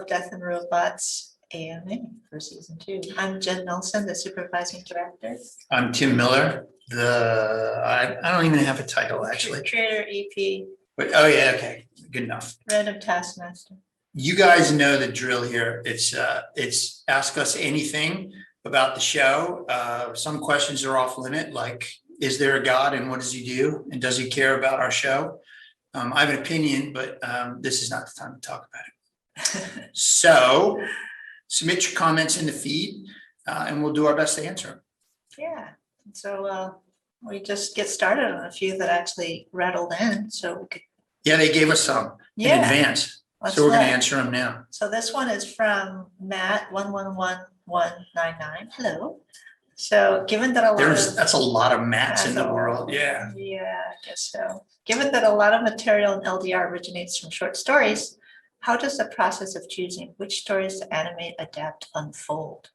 Death and Robots AMA for season 2. I'm Jen Nelson, the supervising director. I'm Tim Miller, I don't even have a title actually. Creator, EP, But, oh yeah, okay, good enough. random taskmaster. You guys know the drill here. It's ask us anything about the show. Some questions are off limit, like, is there a God and what does he do? And does he care about our show? I have an opinion, but this is not the time to talk about it. So submit your comments in the feed and we'll do our best to answer them. Yeah, so we just get started on a few that actually rattled in, so we could. Yeah, they gave us some in Yeah, advance, let's so we're gonna look. answer them now. So this one is from Matt 111199. Hello. So given that a lot of. That's a lot of Matts in the That's a- world, yeah. Yeah, I guess so. Given that a lot of material in LDR originates from short stories, how does the process of choosing which stories to animate, adapt, unfold?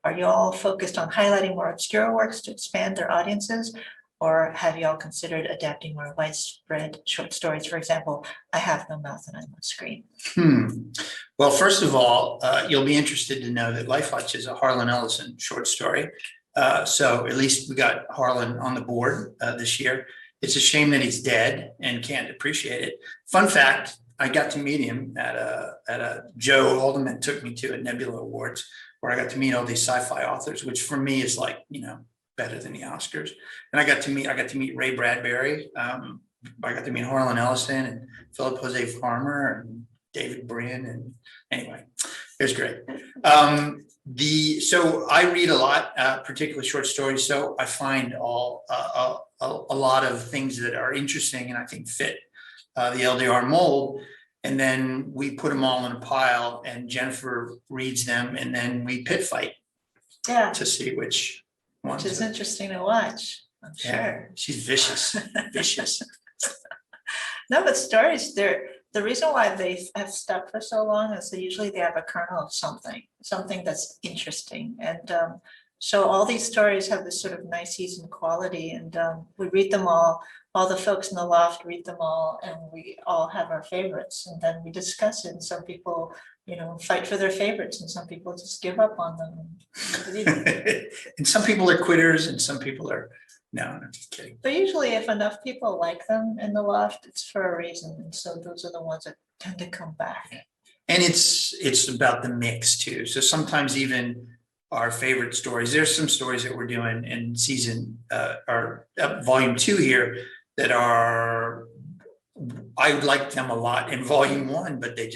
Are you all focused on highlighting more obscure works to expand their audiences? Or have you all considered adapting more widespread short stories? For example, I Have No Mouth and I'm on Screen. Well, first of all, you'll be interested to know that Life Hutch is a Harlan Ellison short story. So at least we got Harlan on the board this year. It's a shame that he's dead and can't appreciate it. Fun fact, I got to meet him at a Joe Haldeman took me to at Nebula Awards, where I got to meet all these sci-fi authors, which for me is like, better than the Oscars. And I got to meet Ray Bradbury. I got to meet Harlan Ellison and Philip Jose Farmer and David Brin. And anyway, it was great. So I read a lot, particularly short stories. So I find a lot of things that are interesting and I think fit the LDR mold. And then we put them all in a pile and Jennifer reads them and then we pit fight Yeah, to see which ones. which is interesting to watch, I'm Yeah, sure. she's vicious, vicious. No, but stories, the reason why they have stuck for so long is that usually they have a kernel of something that's interesting. And so all these stories have this sort of nice seasoned quality and we read them all the folks in the loft read them all and we all have our favorites and then we discuss it. And some people, fight for their favorites and some people just give up on them. And some people are quitters and some people are, no, I'm just kidding. But usually if enough people like them in the loft, it's for a reason. And so those are the ones that tend to come back. And it's about the mix too. So sometimes even our favorite stories, there's some stories that we're doing in season or volume 2 here that are, I liked them a lot in volume 1, but they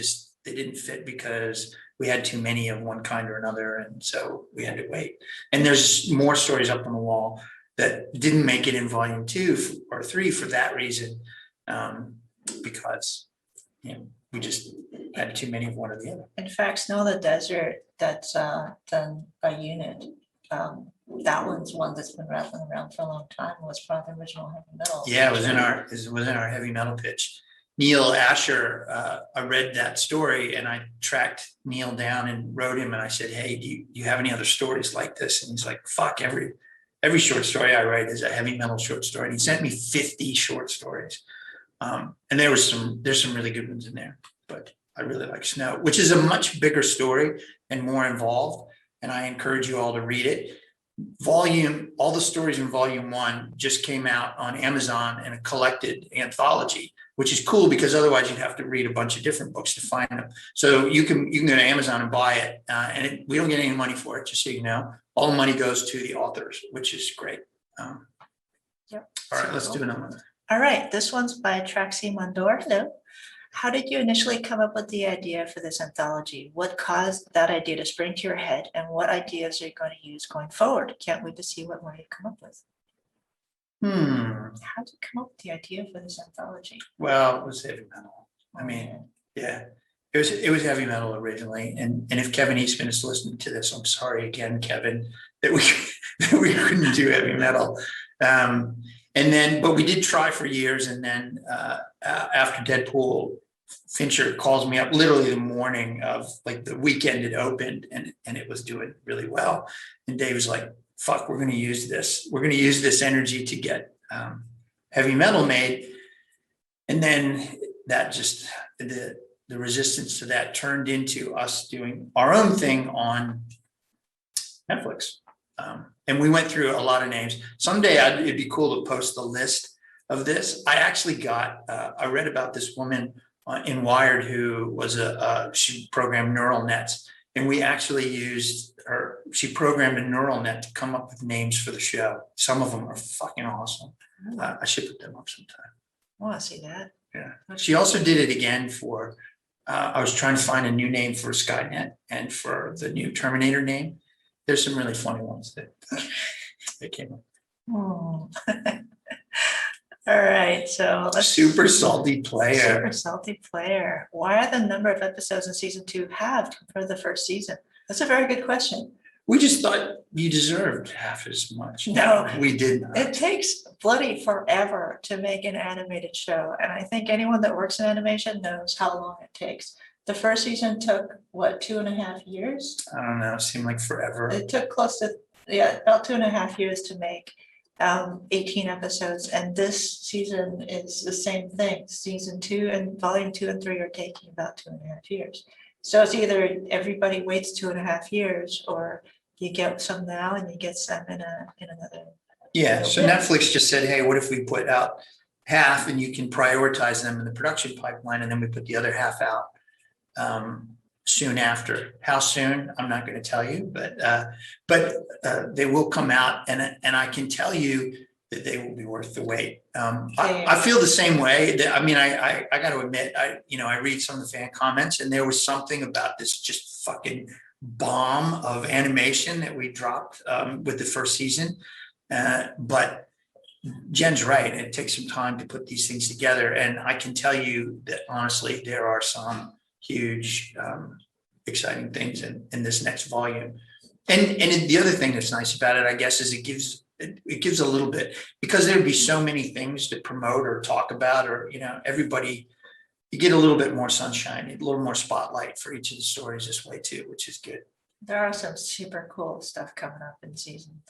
didn't fit because we had too many of one kind or another. And so we had to wait. And there's more stories up on the wall that didn't make it in volume 2 or 3 for that reason, because we just had too many of one or the other. In fact, Snow in the Desert, that's done by Unit. That one's one that's been rattling around for a long time, was from the original heavy metal. Yeah, it was in our heavy metal pitch. Neil Asher, I read that story and I tracked Neil down and wrote him and I said, hey, do you have any other stories like this? And he's like, fuck, every short story I write is a heavy metal short story. And he sent me 50 short stories. And there's some really good ones in there, but I really like Snow, which is a much bigger story and more involved. And I encourage you all to read it. All the stories in volume 1 just came out on Amazon in a collected anthology, which is cool because otherwise you'd have to read a bunch of different books to find them. So you can go to Amazon and buy it, and we don't get any money for it, just so you know. All the money goes to the authors, which is great. Yep. All right, let's do another one. All right, this one's by Traxi Mondor. Hello. How did you initially come up with the idea for this anthology? What caused that idea to spring to your head, and what ideas are you going to use going forward? Can't wait to see what more you come up with. How did you come up with the idea for this anthology? Well, it was heavy metal. I mean, yeah, it was heavy metal originally. And if Kevin Eastman is listening to this, I'm sorry again, Kevin, that we couldn't do heavy metal. But we did try for years. And then after Deadpool, Fincher calls me up literally the morning of like the weekend it opened and it was doing really well. And Dave was like, fuck, we're going to use this. We're going to use this energy to get heavy metal made. And then that just, the resistance to that turned into us doing our own thing on Netflix. And we went through a lot of names. Someday it'd be cool to post the list of this. I actually I read about this woman in Wired who was she programmed neural nets. And we actually used her, she programmed a neural net to come up with names for the show. Some of them are fucking awesome. I should put them up sometime. I want to see that. Yeah. She also did it again for, I was trying to find a new name for Skynet and for the new Terminator name. There's some really funny ones that came up. Oh. All right, so let's. Super salty player. Super salty player. Why are the number of episodes in season 2 halved compared to the first season? That's a very good question. We just thought you deserved half as much. No, we did not. It takes bloody forever to make an animated show. And I think anyone that works in animation knows how long it takes. The first season took, what, 2.5 years? I don't know, it seemed like forever. It took close to, yeah, about 2.5 years to make 18 episodes. And this season is the same thing. Season 2 and volume 2 and 3 are taking about 2.5 years. So it's either everybody waits 2.5 years, or you get some now and you get some in another. Yeah, so Netflix just said, hey, what if we put out half and you can prioritize them in the production pipeline, and then we put the other half out soon after. How soon? I'm not going to tell you, but they will come out, and I can tell you that they will be worth the wait. I feel the same way. I mean, I got to admit, I read some of the fan comments, and there was something about this just fucking bomb of animation that we dropped with the first season. But Jen's right. It takes some time to put these things together. And I can tell you that honestly, there are some huge, exciting things in this next volume. And the other thing that's nice about it, I guess, is it gives a little bit, because there'd be so many things to promote or talk about, or, everybody, you get a little bit more sunshine, a little more spotlight for each of the stories this way too, which is good. There are some super cool stuff coming up in season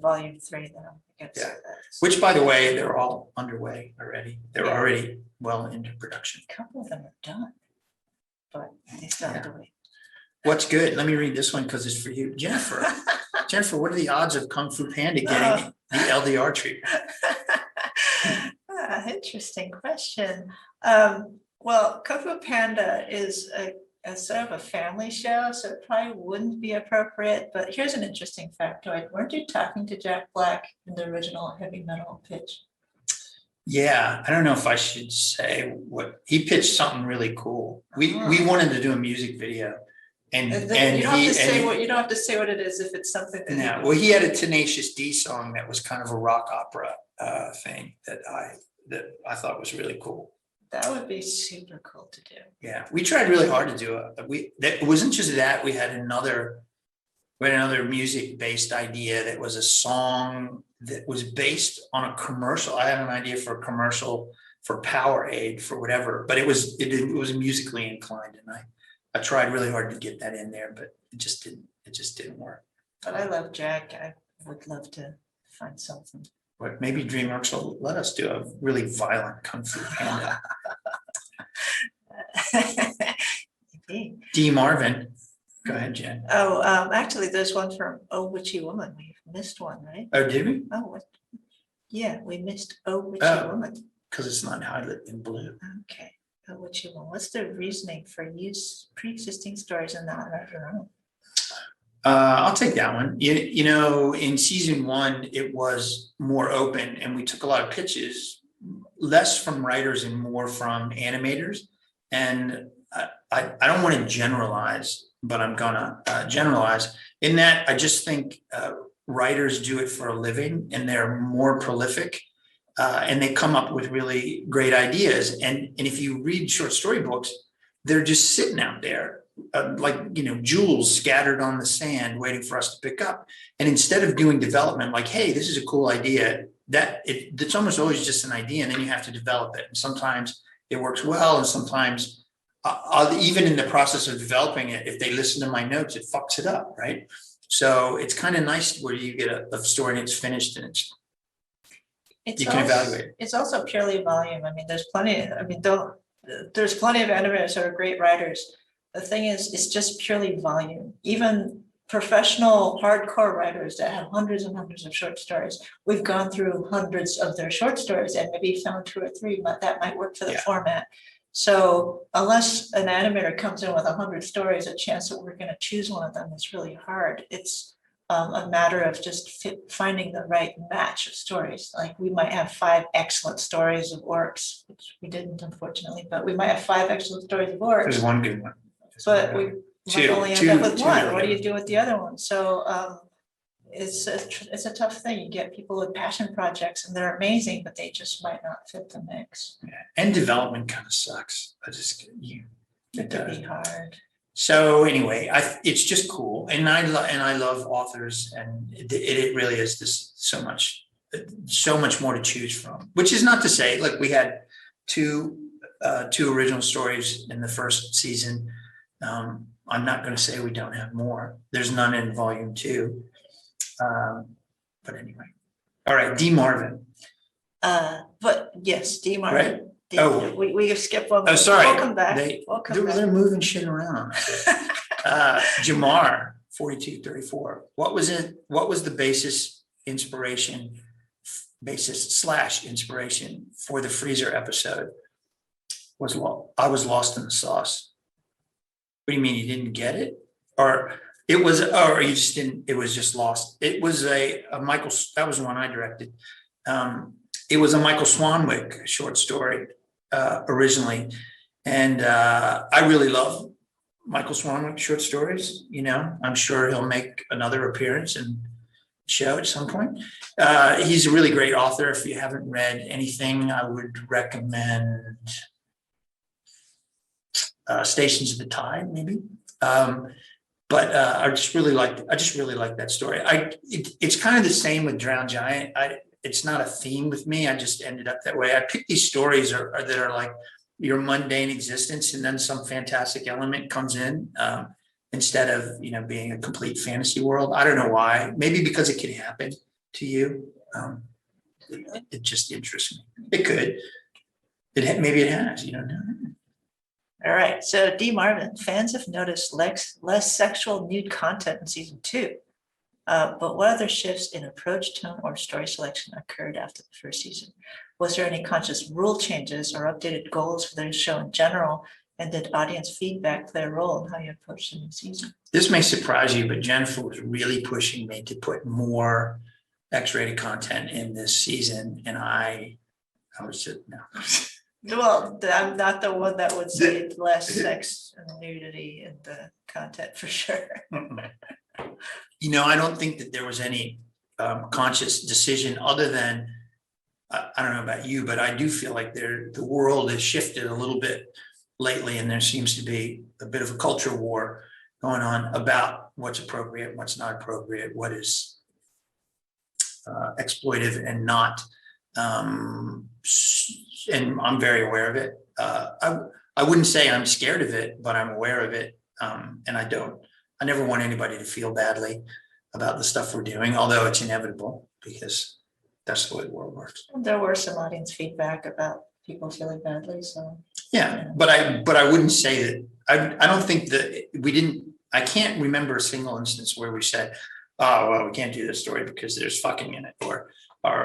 volume 3 that I'm Yeah. Which, by the way, they're all underway already. They're already well into production. A couple of them are done, but they still have to wait. What's good? Let me read this one because it's for you, Jennifer. Jennifer, what are the odds of Kung Fu Panda getting the LDR treatment? Interesting question. Well, Kung Fu Panda is a sort of a family show, so it probably wouldn't be appropriate. But here's an interesting factoid. Weren't you talking to Jack Black in the original Heavy Metal pitch? Yeah, I don't know if I should say what he pitched. Something really cool. We wanted to do a music video, and you don't have to say what it is if it's something that. No, well, he had a Tenacious D song that was kind of a rock opera thing that I thought was really cool. That would be super cool to do. Yeah, we tried really hard to do it. It wasn't just that. We had another music-based idea that was a song that was based on a commercial. I had an idea for a commercial for Powerade for whatever, but it was musically inclined, and I tried really hard to get that in there, but it just didn't work. But I love Jack. I would love to find something. But maybe DreamWorks will let us do a really violent Kung Fu Panda. D. Marvin. Go ahead, Jen. Oh, actually, there's one from Oh Witchy Woman. We missed one, right? Oh, did we? Oh, yeah, we missed Oh Witchy Woman. Because it's not highlighted in blue. Okay. Oh Witchy Woman. What's the reasoning for use pre-existing stories and not of your own? I'll take that one. You know, in season 1, it was more open, and we took a lot of pitches, less from writers and more from animators. And I don't want to generalize, but I'm gonna generalize in that I just think writers do it for a living, and they're more prolific, and they come up with really great ideas. And if you read short story books, they're just sitting out there. Like, jewels scattered on the sand waiting for us to pick up. And instead of doing development, like, hey, this is a cool idea, it's almost always just an idea, and then you have to develop it. And sometimes it works well, and sometimes even in the process of developing it, if they listen to my notes, it fucks it up, right? So it's kind of nice where you get a story and it's finished, and you can evaluate it. It's also purely volume. I mean, there's plenty. I mean, there's plenty of animators that are great writers. The thing is, it's just purely volume. Even professional hardcore writers that have hundreds and hundreds of short stories, we've gone through hundreds of their short stories and maybe found two or three that might work for the Yeah. format. So unless an animator comes in with 100 stories, a chance that we're going to choose one of them is really hard. It's a matter of just finding the right match of stories. Like we might have 5 excellent stories of orcs, which we didn't unfortunately, but we might have 5 excellent stories of orcs. There's one good one. But we might only end up with two one. really What do you good. do with the other one? So it's a tough thing. You get people with passion projects and they're amazing, but they just might not fit the mix. Yeah. And development kind of sucks. It could be hard. So anyway, it's just cool, and I love authors, and it really is this so much more to choose from. Which is not to say, like we had two original stories in the first season. I'm not going to say we don't have more. There's none in volume 2, but anyway. All right, D. Marvin. But yes, D. Marvin. Right. Oh, we skipped one. Oh, sorry. Welcome back. They're moving shit around. Jamar 4234. What was it? What was the basis inspiration for the freezer episode? I was lost in the sauce. What do you mean you didn't get it? Or you just didn't, it was just lost. It was a Michael, that was the one I directed. It was a Michael Swanwick short story originally. And I really love Michael Swanwick short stories. You know, I'm sure he'll make another appearance and show at some point. He's a really great author. If you haven't read anything, I would recommend Stations of the Tide, maybe. But I just really like that story. It's kind of the same with Drowned Giant. It's not a theme with me. I just ended up that way. I pick these stories that are like your mundane existence, and then some fantastic element comes in instead of being a complete fantasy world. I don't know why. Maybe because it can happen to you. It just interests me. It could. Maybe it has. You don't know. All right. So D. Marvin, fans have noticed less sexual nude content in season 2. But what other shifts in approach, tone, or story selection occurred after the first season? Was there any conscious rule changes or updated goals for the show in general? And did audience feedback play a role in how you approached the new season? This may surprise you, but Jennifer was really pushing me to put more X-rated content in this season, and I was just no. Well, I'm not the one that would say less sex and nudity in the content for sure. I don't think that there was any conscious decision other than, I don't know about you, but I do feel like the world has shifted a little bit lately, and there seems to be a bit of a culture war going on about what's appropriate, what's not appropriate, what is exploitive and not. And I'm very aware of it. I wouldn't say I'm scared of it, but I'm aware of it. And I never want anybody to feel badly about the stuff we're doing, although it's inevitable because that's the way the world works. There were some audience feedback about people feeling badly, so. Yeah, but I wouldn't say that, I don't think that I can't remember a single instance where we said, oh, well, we can't do this story because there's fucking in it, or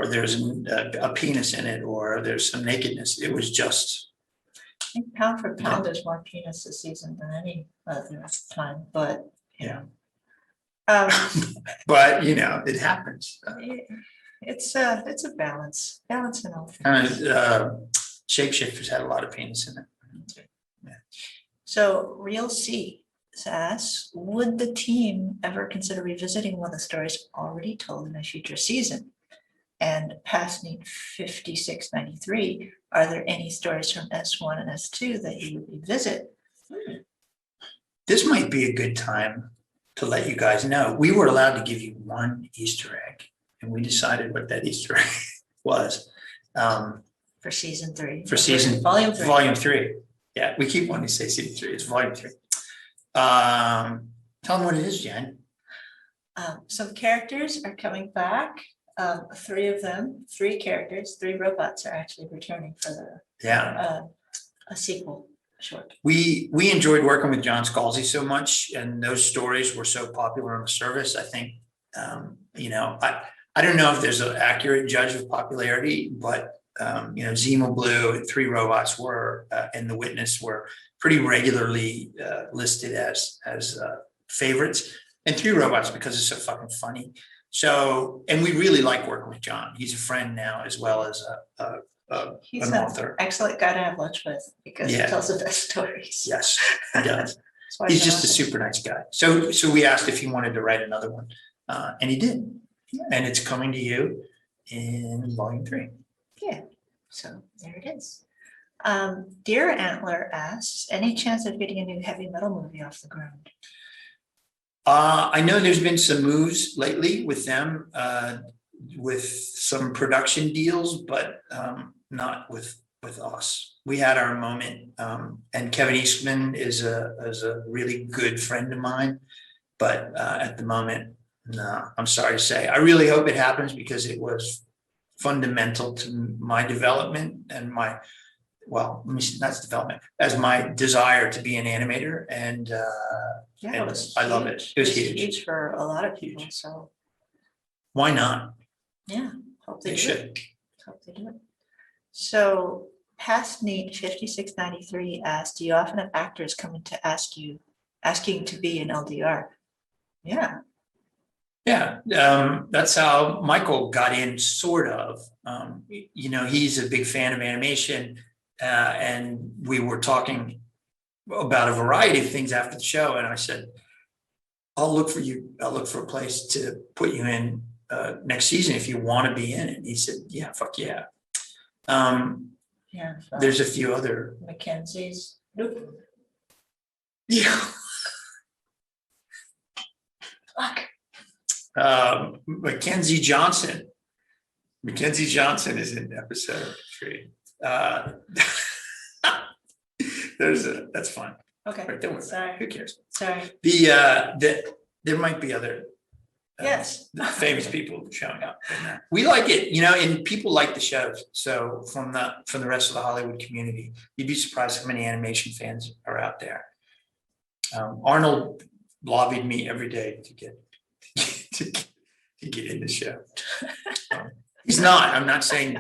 there's a penis in it, or there's some nakedness. It was just. I think pound for pound, there's more penis this season than any other time, but. Yeah. But it happens. It's a balance in all things. Shapeshifters had a lot of penis in it. Yeah. So Real C asks, would the team ever consider revisiting one of the stories already told in a future season? And past Neat 5693, are there any stories from S1 and S2 that you would revisit? This might be a good time to let you guys know. We were allowed to give you one Easter egg, and we decided what that Easter egg was. For season 3. For season volume 3. Volume 3. Yeah, we keep wanting to say season 3. It's volume 3. Tell them what it is, Jen. Some characters are coming back. 3 of them, 3 characters, 3 robots are actually returning for the a sequel short. We enjoyed working with John Scalzi so much, and those stories were so popular on the service. I think, I don't know if there's an accurate judge of popularity, but Zemo Blue and Three Robots were, and The Witness were pretty regularly listed as favorites, and Three Robots because it's so fucking funny. So, and we really like working with John. He's a friend now as well as He's an an author. excellent guy to have lunch with because he Yeah. tells the best stories. Yes, he does. That's why He's I just a love super nice guy. So we asked if he wanted to write another one, and he did. And it's coming to you in volume 3. it. Yeah, so there it is. Dear Antler asks, any chance of getting a new heavy metal movie off the ground? I know there's been some moves lately with them, with some production deals, but not with us. We had our moment, and Kevin Eastman is a really good friend of mine, but at the moment, no, I'm sorry to say. I really hope it happens because it was fundamental to my development and my, well, let me see, that's development, as my desire to be an animator. And Yeah, And it was I love it. huge. It was huge. For a lot of people, Huge. so, why not? yeah, hope they They do it. should. Hope they do it. So past Neat 5693 asked, do you often have actors coming to asking to be an LDR? Yeah, Yeah, that's how Michael got in, sort of. He's a big fan of animation, and we were talking about a variety of things after the show. And I said, I'll look for you. I'll look for a place to put you in next season if you want to be in it. And he said, yeah, fuck yeah. yeah. so There's a few other. Mackenzie's, nope, Yeah. fuck. Mackenzie Johnson. Mackenzie Johnson is in episode 3. That's fine. Okay, Right, don't worry. sorry, Who cares? sorry, There might be other yes. famous people showing up in that. We like it, and people like the shows. So from the rest of the Hollywood community, you'd be surprised how many animation fans are out there. Arnold lobbied me every day to get in the show. He's not. I'm not saying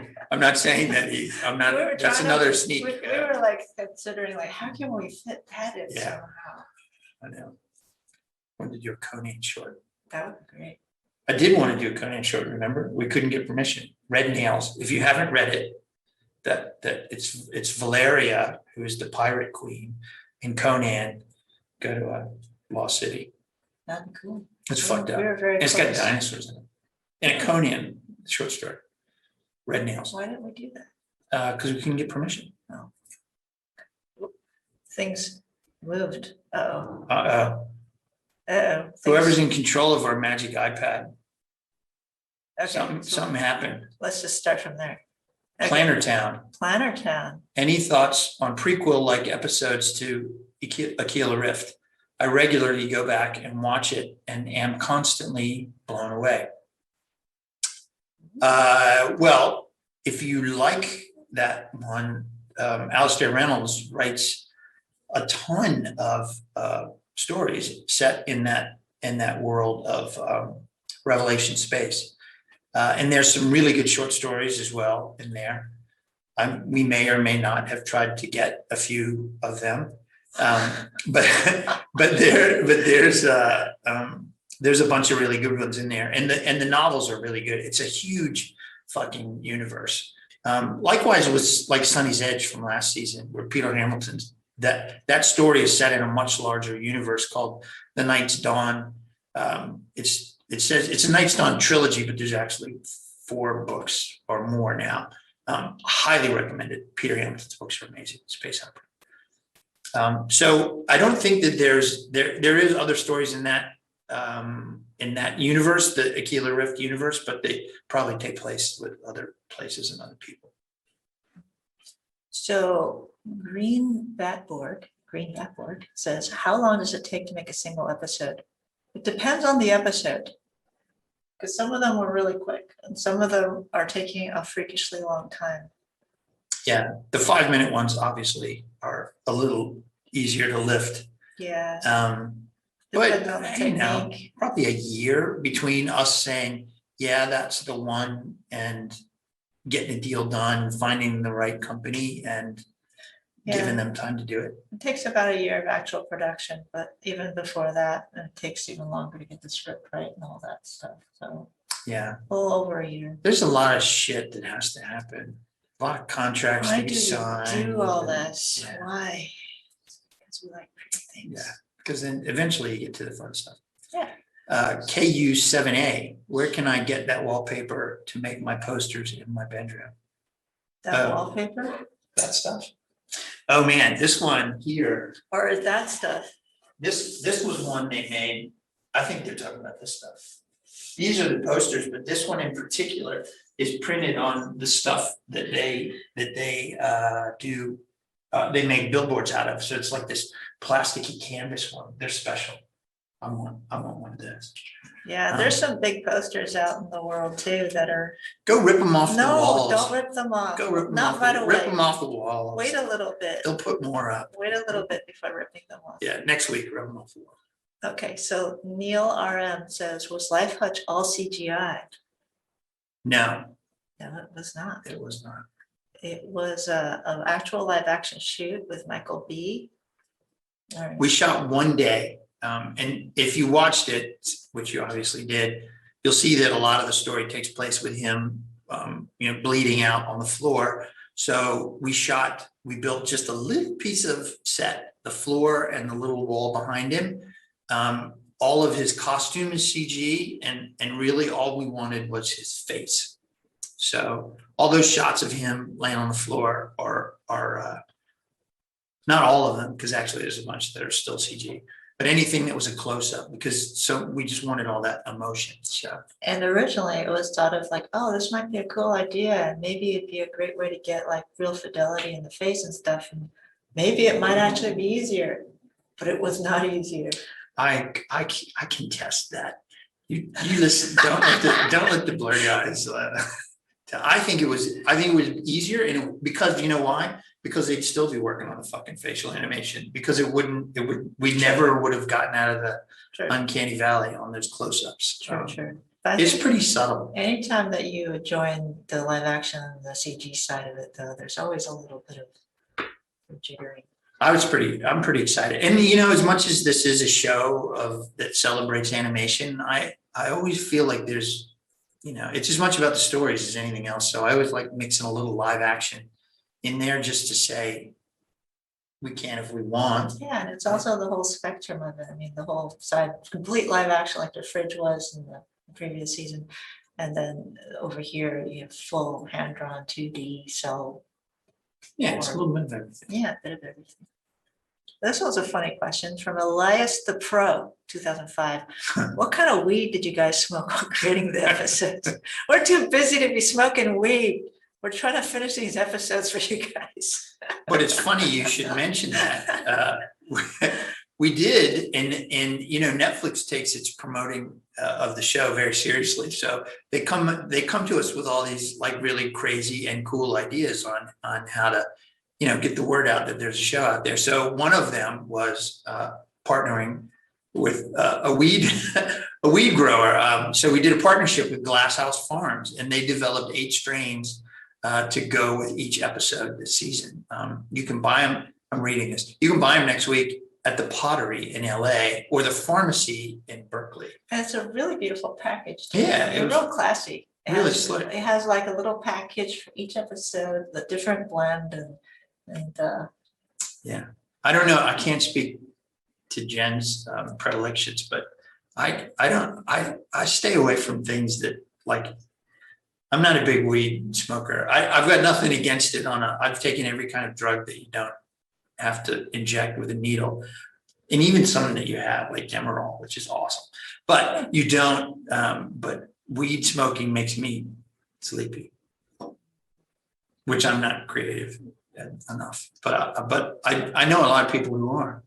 that he's. I'm not. We were That's trying another to- sneak. We were like considering like, how can we fit that in Yeah. somehow? I know. Wanted to do a Conan short. That would be great. I did want to do a Conan short. Remember, we couldn't get permission. Red Nails. If you haven't read it, that it's Valeria, who is the pirate queen in Conan. Go to Lost City. That'd be cool. It's fucked up. We were very And it's got close. dinosaurs in it. And a Conan short story. Red Nails. Why didn't we do that? Because we couldn't get permission. Things moved. Uh-oh. Uh-oh. Whoever's in control of our magic iPad, Okay, something so happened. let's just start from there. Okay, Planner Town. Planner Town. Any thoughts on prequel-like episodes to Aquila Rift? I regularly go back and watch it and am constantly blown away. Well, if you like that one, Alistair Reynolds writes a ton of stories set in that world of Revelation space. And there's some really good short stories as well in there. We may or may not have tried to get a few of them, but there's a bunch of really good ones in there, and the novels are really good. It's a huge fucking universe. Likewise with like Sunny's Edge from last season, where Peter Hamilton's that story is set in a much larger universe called The Night's Dawn. It says it's a Night's Dawn trilogy, but there's actually 4 books or more now. Highly recommended. Peter Hamilton's books are amazing. Space opera. So I don't think that there is other stories in that universe, the Aquila Rift universe, but they probably take place with other places and other people. So Green Batboard says, how long does it take to make a single episode? It depends on the episode. Because some of them were really quick and some of them are taking a freakishly long time. Yeah, the 5-minute ones obviously are a little easier to lift. Yeah. But Depends on the technique. probably a year between us saying, yeah, that's the one, and getting a deal done, finding the right company and giving them time to do it. It takes about a year of actual production, but even before that, it takes even longer to get the script right and all that stuff. So Yeah, a little over a year. there's a lot of shit that has to happen. A lot of contracts Why to do be we signed. do all and- this? Yeah. Why? Because we like pretty things. Yeah, because then eventually you get to the fun stuff. Yeah. KU 7A, where can I get that wallpaper to make my posters in my bedroom? That Oh. wallpaper That stuff. Oh, man, this one here, or is that stuff? this was one they made. I think they're talking about this stuff. These are the posters, but this one in particular is printed on the stuff that they do. They make billboards out of, so it's like this plasticky canvas one. They're special. I want one of those. Yeah, there's some big posters out in the world too that are, Go rip them off the no, walls. don't rip them off. Go rip them Not off. right Rip away. them off the walls. Wait a little bit. They'll put more up. Wait a little bit before ripping them off. Yeah, next week, rip them off the wall. Okay, so Neil RM says, was Life Hutch all CGI? No, No, it was not. it was not. It was an actual live action shoot with Michael B. All right. We shot one day, and if you watched it, which you obviously did, you'll see that a lot of the story takes place with him, bleeding out on the floor. So we built just a little piece of set, the floor and the little wall behind him. All of his costume is CG, and really all we wanted was his face. So all those shots of him laying on the floor are not all of them, because actually there's a bunch that are still CG, but anything that was a close-up, so we just wanted all that emotion. So And originally it was thought of like, oh, this might be a cool idea, and maybe it'd be a great way to get like real fidelity in the face and stuff, and maybe it might actually be easier, but it was not easier. I can test that. You listen, don't let the blurry eyes. I think it was easier, and because you know why? Because they'd still be working on the fucking facial animation, because we never would have gotten out of the True, uncanny valley on those close-ups. true. But I It's think pretty subtle. anytime that you join the live action and the CG side of it, though, there's always a little bit of jiggering. I'm pretty excited. And as much as this is a show that celebrates animation, I always feel like there's, it's as much about the stories as anything else. So I always like mixing a little live action in there just to say we can if we want. Yeah, and it's also the whole spectrum of it. I mean, the whole side, complete live action like the Fridge was in the previous season. And then over here, you have full hand-drawn 2D, so Yeah, it's a little bit of everything. yeah, a bit of everything. This was a funny question from Elias the Pro, 2005. What kind of weed did you guys smoke while creating the episodes? We're too busy to be smoking weed. We're trying to finish these episodes for you guys. But it's funny you should mention that. We did, and Netflix takes its promoting of the show very seriously. So they come to us with all these like really crazy and cool ideas on how to get the word out that there's a show out there. So one of them was partnering with a weed grower. So we did a partnership with Glasshouse Farms, and they developed 8 strains to go with each episode this season. You can buy them. I'm reading this. You can buy them next week at the Pottery in LA or the pharmacy in Berkeley. And it's a really beautiful package. Too. Yeah, It's it was real classy. really slick. It has like a little package for each episode, the different blend and Yeah, I don't know. I can't speak to Jen's predilections, but I stay away from things that like. I'm not a big weed smoker. I've got nothing against it. I've taken every kind of drug that you don't have to inject with a needle, and even some that you have, like Demerol, which is awesome. But you don't. But weed smoking makes me sleepy, which I'm not creative enough. But I know a lot of people who are.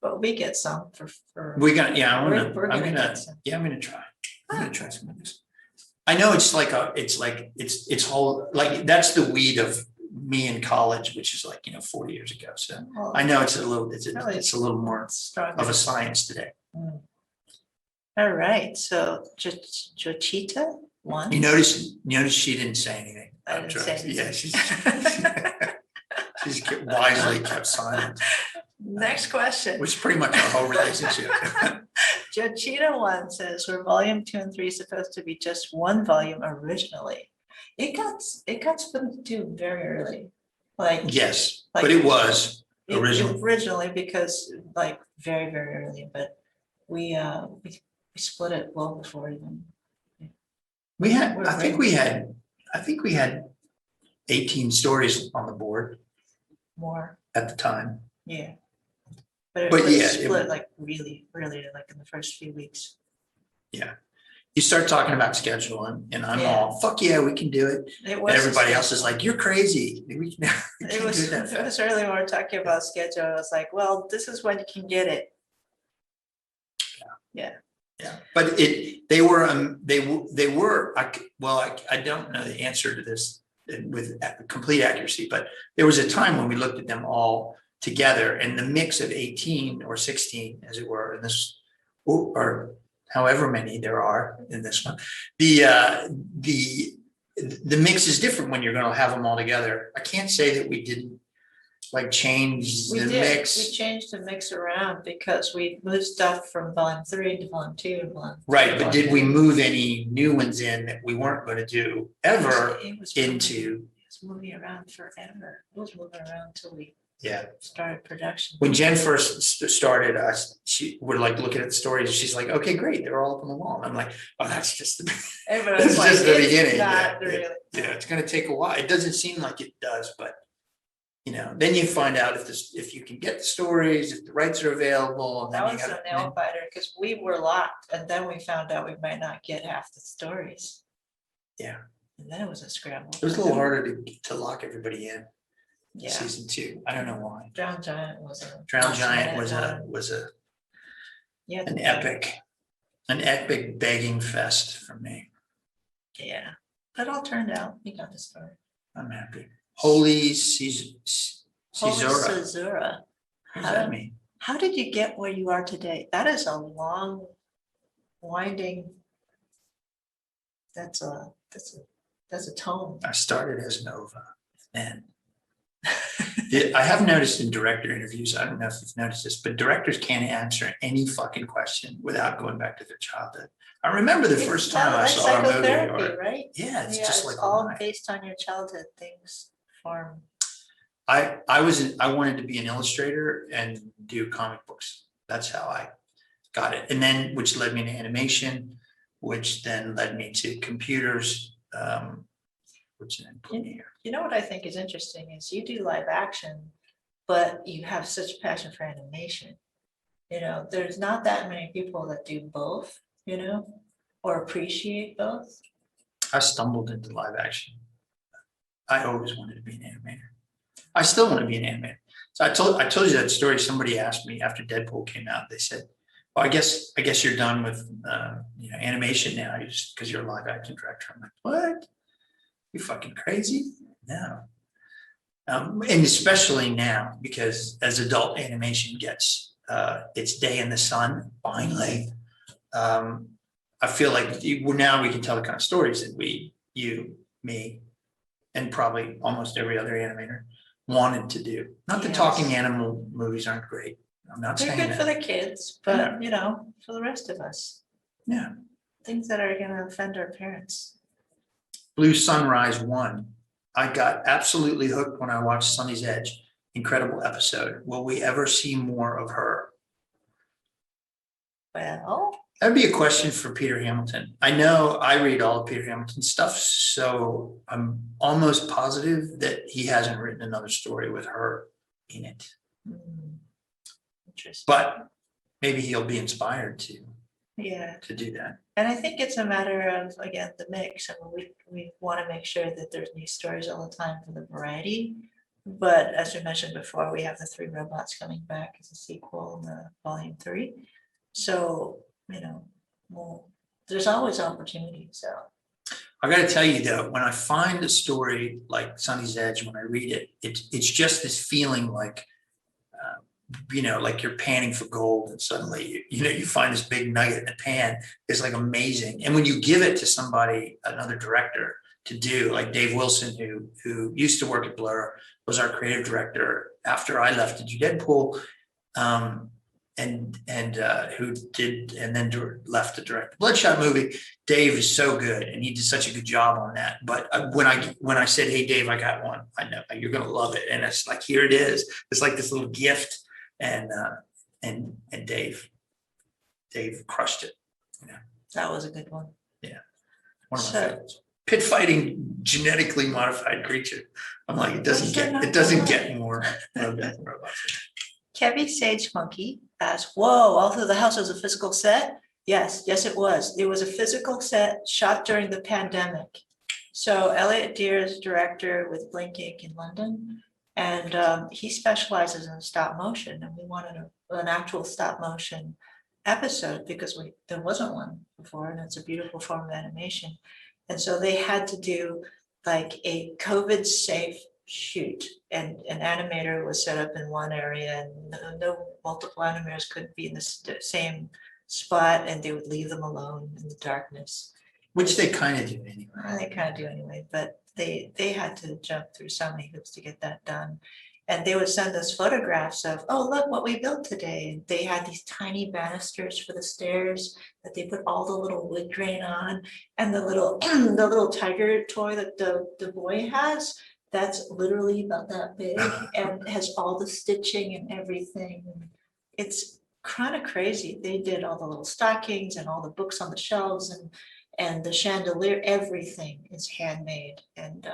but we get some for We got yeah. we're I'm gonna gonna get some. yeah. I'm gonna try. I'm gonna try some of this. I know it's whole like that's the weed of me in college, which is like, 40 years ago. So Well, I know it's a little more stronger. of a science today. Mm. All right, so Jochita won. You notice she didn't say anything. I didn't say anything. Yeah, she's wisely kept silent, Next question. which is pretty much our whole relationship. Jochita one says, were volume 2 and 3 supposed to be just one volume originally? It got split into 2 very early. Like Yes, Like- but it was originally. originally because like very, very early, but we split it well before even. I think we had 18 stories on the board More, at the time. yeah. But it But was yeah, split like really early, like in the first few weeks. You start talking about scheduling and I'm Yeah. all, fuck yeah, we can do it. It And was. everybody else is like, you're crazy. We can't It was, do that it fast. was early when we were talking about schedule. I was like, well, this is when you can get it. Yeah, but they were, I don't know the answer to this with complete accuracy, but there was a time when we looked at them all together and the mix of 18 or 16, as it were, in this, or however many there are in this one, the mix is different when you're going to have them all together. I can't say that we didn't like change We the did, we mix. changed the mix around because we moved stuff from volume 3 to volume 2 and volume. Right, but did we move any new ones in that we weren't going to do ever It was into? It was moving around forever. It was moving around until we Yeah, started production. when Jen first started us, she would like looking at the stories and she's like, okay, great, they're all up on the wall. And I'm like, oh, that's just the, Everyone was it's like, just the "It's beginning, not yeah, really." yeah, it's gonna take a while. It doesn't seem like it does, but then you find out if you can get the stories, if the rights are available. And then That you was a gotta- nail biter because we were locked and then we found out we might not get half the stories. Yeah. And then it was a scramble. It was a little harder to lock everybody in. Yeah, Season 2. I don't know why. Drown Giant was a. Drown Giant was Yeah. an epic begging fest for me. Yeah, it all turned out. We got the story. I'm happy. Holy Holy Caesura. Caesura. What does that mean? How did you get where you are today? That is a long, winding. That's a tone. I started as Nova, and I have noticed in director interviews, I don't know if you've noticed this, but directors can't answer any fucking question without going back to their childhood. I remember the first time I Like saw a movie. psychotherapy, right? Yeah, it's Yeah, just like all mine. based on your childhood things form. I wanted to be an illustrator and do comic books. That's how I got it. And then, which led me to animation, which then led me to computers, which then put me here. You know what I think is interesting is you do live action, but you have such passion for animation. There's not that many people that do both, or appreciate both. I stumbled into live action. I always wanted to be an animator. I still want to be an animator. So I told you that story. Somebody asked me after Deadpool came out. They said, "Well, I guess you're done with animation now, just because you're a live action director." I'm like, "What? You fucking crazy?" No. And especially now, because as adult animation gets its day in the sun, finally, I feel like now we can tell the kind of stories that you, me, and probably almost every other animator wanted to do. Not that Yes. talking animal movies aren't great. I'm not They're saying good for that. the kids, but for the rest of us, Yeah. things that are gonna offend our parents. Blue Sunrise 1. I got absolutely hooked when I watched Sunny's Edge. Incredible episode. Will we ever see more of her? Well, That'd be a question for Peter Hamilton. I know I read all of Peter Hamilton's stuff, so I'm almost positive that he hasn't written another story with her in it. interesting. But maybe he'll be inspired Yeah, to do that. and I think it's a matter of, again, the mix. I mean, we want to make sure that there's new stories all the time for the variety. But as we mentioned before, we have the 3 robots coming back as a sequel in the volume 3. So, well, there's always opportunities. So I gotta tell you though, when I find a story like Sunny's Edge, when I read it, it's just this feeling like, like you're panning for gold and suddenly, you find this big nugget in a pan. It's like amazing. And when you give it to somebody, another director to do, like Dave Wilson, who used to work at Blur, was our creative director after I left to do Deadpool. Who did and then left to direct the Bloodshot movie. Dave is so good, and he did such a good job on that. But when I said, "Hey, Dave, I got one. I know you're gonna love it," and it's like, here it is. It's like this little gift, and Dave crushed it. That was a good one. Yeah, one of my So- favorites. Pit fighting genetically modified creature. I'm like, it doesn't get more. Kevin Sage Monkey asks, whoa, all through the house was a physical set? Yes, it was. It was a physical set shot during the pandemic. So Elliot Deer is director with Blink Ink in London, and he specializes in stop motion, and we wanted an actual stop motion episode because there wasn't one before, and it's a beautiful form of animation. And so they had to do like a COVID safe shoot, and an animator was set up in one area, and no multiple animators couldn't be in the same spot, and they would leave them alone in the darkness. Which they kind of do anyway. They kind of do anyway, but they had to jump through so many hoops to get that done. And they would send us photographs of, oh, look what we built today. And they had these tiny banisters for the stairs that they put all the little wood grain on, and the little tiger toy that the boy has, that's literally about that big and has all the stitching and everything. It's kind of crazy. They did all the little stockings and all the books on the shelves, and the chandelier, everything is handmade. And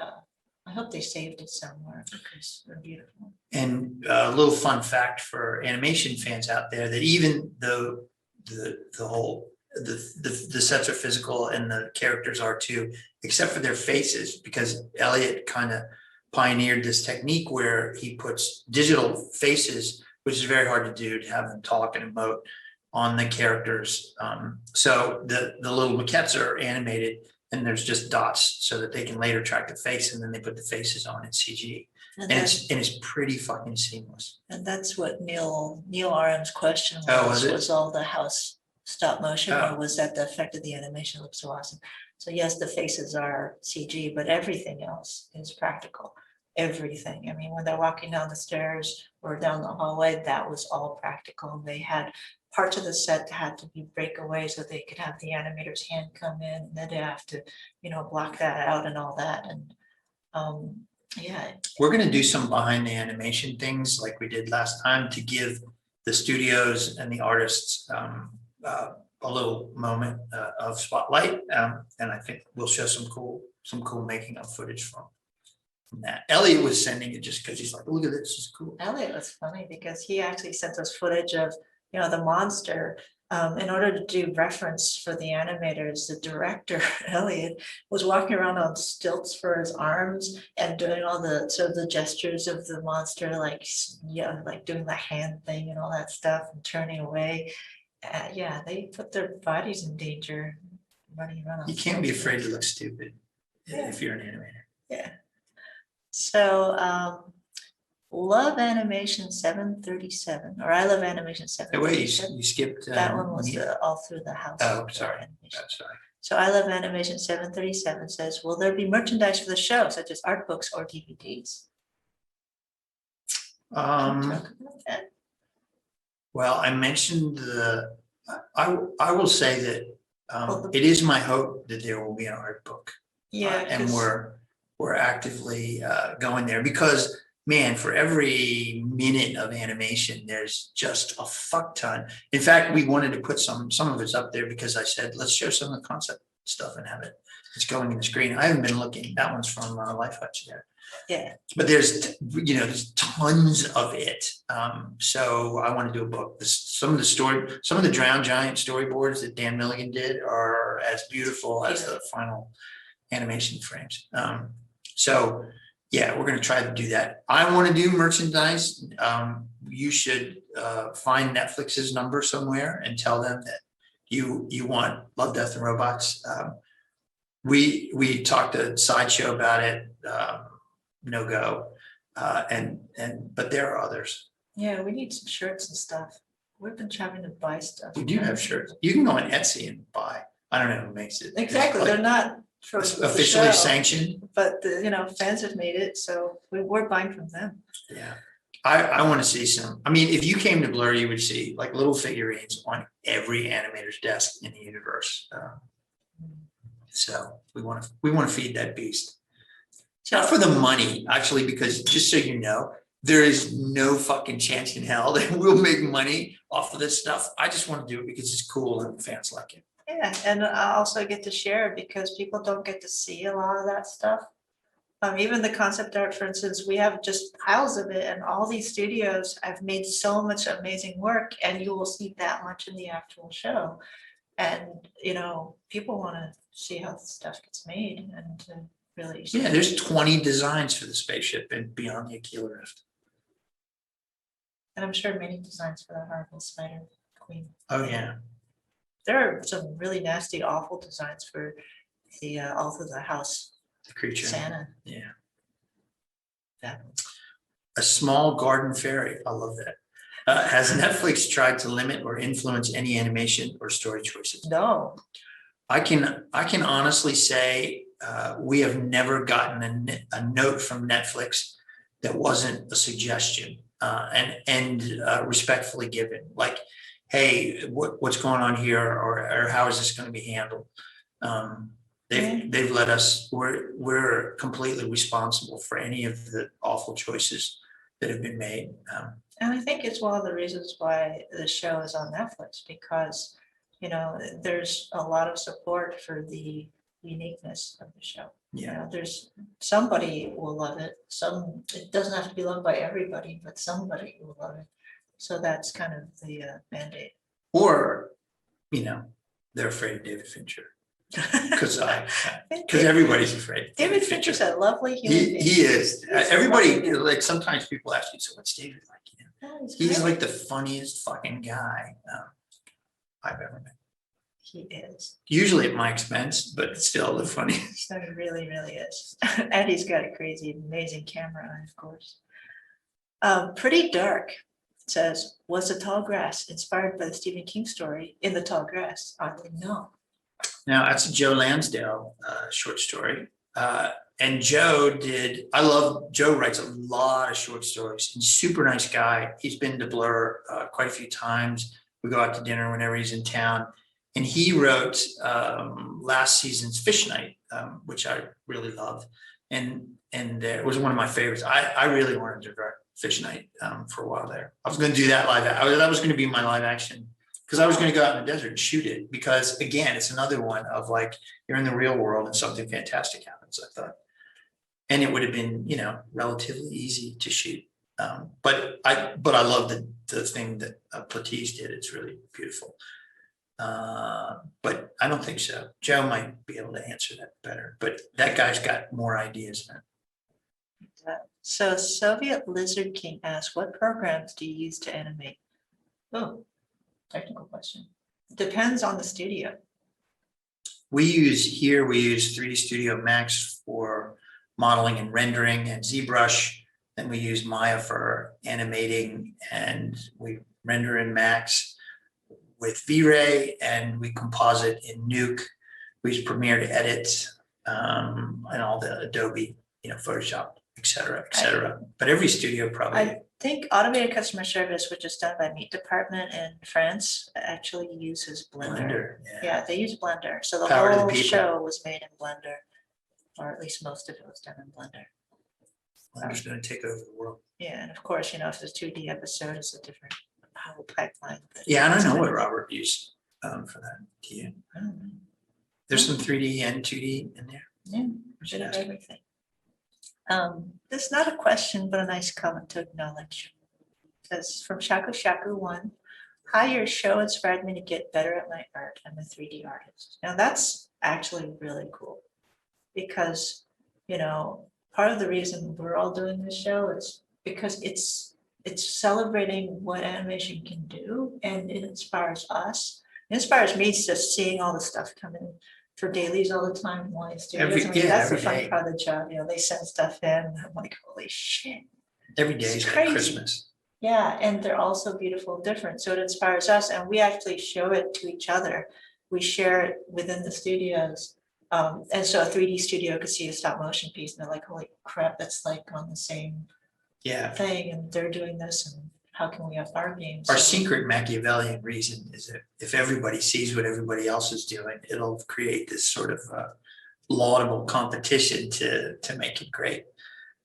I hope they saved it somewhere because they're beautiful. And a little fun fact for animation fans out there, that even though the sets are physical and the characters are too, except for their faces, because Elliot kind of pioneered this technique where he puts digital faces, which is very hard to do, to have them talk and emote on the characters. So the little maquettes are animated, and there's just dots so that they can later track the face, and then they put the faces on in CG. And it's pretty fucking seamless. And that's what Neil RM's question was it? Was all the house stop motion, Oh. or was that the effect of the animation looked so awesome? So yes, the faces are CG, but everything else is practical. Everything. I mean, when they're walking down the stairs or down the hallway, that was all practical. They had parts of the set that had to be breakaway so they could have the animator's hand come in, and then they have to, block that out and all that. And yeah. We're gonna do some behind the animation things like we did last time, to give the studios and the artists a little moment of spotlight. And I think we'll show some cool making of footage from that. Elliot was sending it just because he's like, look at this, it's cool. Elliot was funny because he actually sent us footage of, the monster. In order to do reference for the animators, the director, Elliot, was walking around on stilts for his arms and doing all the sort of the gestures of the monster, like doing the hand thing and all that stuff and turning away. Yeah, they put their bodies in danger running around. You can't be afraid to look stupid if you're an animator. Yeah. So Love Animation 737, or I Love Animation Hey, wait, 737. you skipped. That one was all through the house. Oh, sorry. Animation. I'm sorry. So I Love Animation 737 says, will there be merchandise for the show, such as art books or DVDs? Can you talk about that? Well, I mentioned I will say that Well, it is my hope that there will be an art book. Yeah. And 'cause- we're actively going there, because man, for every minute of animation, there's just a fuck ton. In fact, we wanted to put some of it's up there because I said, let's show some of the concept stuff and have it's going in the screen. I haven't been looking. That one's from Life Hutch there. Yeah. But there's tons of it. So I want to do a book. Some of the Drown Giant storyboards that Dan Milligan did are as beautiful as the final animation frames. So yeah, we're going to try to do that. I want to do merchandise. You should find Netflix's number somewhere and tell them that you want Love, Death, and Robots we talked to Sideshow about it, no go. But there are others. Yeah, we need some shirts and stuff. We've been having to buy stuff. We do have shirts. You can go on Etsy and buy. I don't know who makes it. It's Exactly, like they're not for the officially show, sanctioned. but fans have made it, so we're buying from them. Yeah. I want to see some. I mean, if you came to Blur, you would see like little figurines on every animator's desk in the universe. So we want to feed that beast. Not for the money, actually, because just so you know, there is no fucking chance in hell that we'll make money off of this stuff. I just want to do it because it's cool and fans like it. Yeah, and I also get to share it because people don't get to see a lot of that stuff. Even the concept art, for instance, we have just piles of it, and all these studios have made so much amazing work, and you will see that much in the actual show. And people want to see how the stuff gets made, and really. Yeah, there's 20 designs for the spaceship and beyond the Aquila Rift. And I'm sure many designs for the horrible spider queen. Oh yeah. There are some really nasty, awful designs for the all through the house. The creature. Santa. Yeah. That. A small garden fairy. I love that. Has Netflix tried to limit or influence any animation or story choices? No. I can honestly say we have never gotten a note from Netflix that wasn't a suggestion and respectfully given. Like, hey, what's going on here, or how is this going to be handled? They've let us. We're completely responsible for any of the awful choices that have been made. And I think it's one of the reasons why the show is on Netflix, because there's a lot of support for the uniqueness of the show. Yeah, there's somebody will love it. It doesn't have to be loved by everybody, but somebody will love it. So that's kind of the mandate. Or, they're afraid of David Fincher. Because everybody's afraid. David Fincher's a lovely human being. He is. Everybody, like, sometimes people ask you, so what's David like? Oh, he's like the funniest fucking guy I've ever met. He is. Usually at my expense, but still the funniest. So he really, really is. And he's got a crazy, amazing camera, of course. Pretty Dark says, was the tall grass inspired by the Stephen King story In the Tall Grass? I would know. Now, that's a Joe Lansdale short story. And Joe writes a lot of short stories. He's a super nice guy. He's been to Blur quite a few times. We go out to dinner whenever he's in town. And he wrote last season's Fish Night, which I really love. And it was one of my favorites. I really wanted to direct Fish Night for a while there. I was going to do that that was going to be my live action, because I was going to go out in the desert and shoot it, because again, it's another one of like, you're in the real world and something fantastic happens, I thought. And it would have been, relatively easy to shoot. But I love the thing that Platisse did. It's really beautiful. But I don't think so. Joe might be able to answer that better, but that guy's got more ideas than. So Soviet Lizard King asks, what programs do you use to animate? Oh, technical question. Depends on the studio. We use 3D Studio Max for modeling and rendering, and ZBrush. Then we use Maya for animating, and we render in Max with V-Ray, and we composite in Nuke. We use Premiere to edit, and all the Adobe, Photoshop, et cetera. But every studio probably. I think automated customer service, which is done by Meat Department in France, actually uses Blender. Yeah, they use Blender. So the whole show was made in Blender, or at least most of it was done in Blender. Blender's going to take over the world. Yeah, and of course, if it's a 2D episode, it's a different whole pipeline. Yeah, I don't know what Robert used for that. Do you? I don't know. There's some 3D and 2D in there. Yeah, bit of everything. This is not a question, but a nice comment to acknowledge. It says from Shaku Shaku 1, hi, your show inspired me to get better at my art. I'm a 3D artist. Now that's actually really cool, because part of the reason we're all doing this show is because it's celebrating what animation can do, and it inspires us. It inspires me just seeing all the stuff come in for dailies all the time, Wine Studios. Every- I mean, yeah, that's the every fun day. part of the job, you know, they send stuff in, and I'm like, holy shit. Every day It's is like crazy. Christmas. Yeah, and they're all so beautiful, different, so it inspires us, and we actually show it to each other. We share it within the studios. And so a 3D studio could see a stop motion piece, and they're like, holy crap, that's like on the same Yeah. thing, and they're doing this, and how can we up our game? Our So- secret Machiavellian reason is that if everybody sees what everybody else is doing, it'll create this sort of laudable competition to make it great.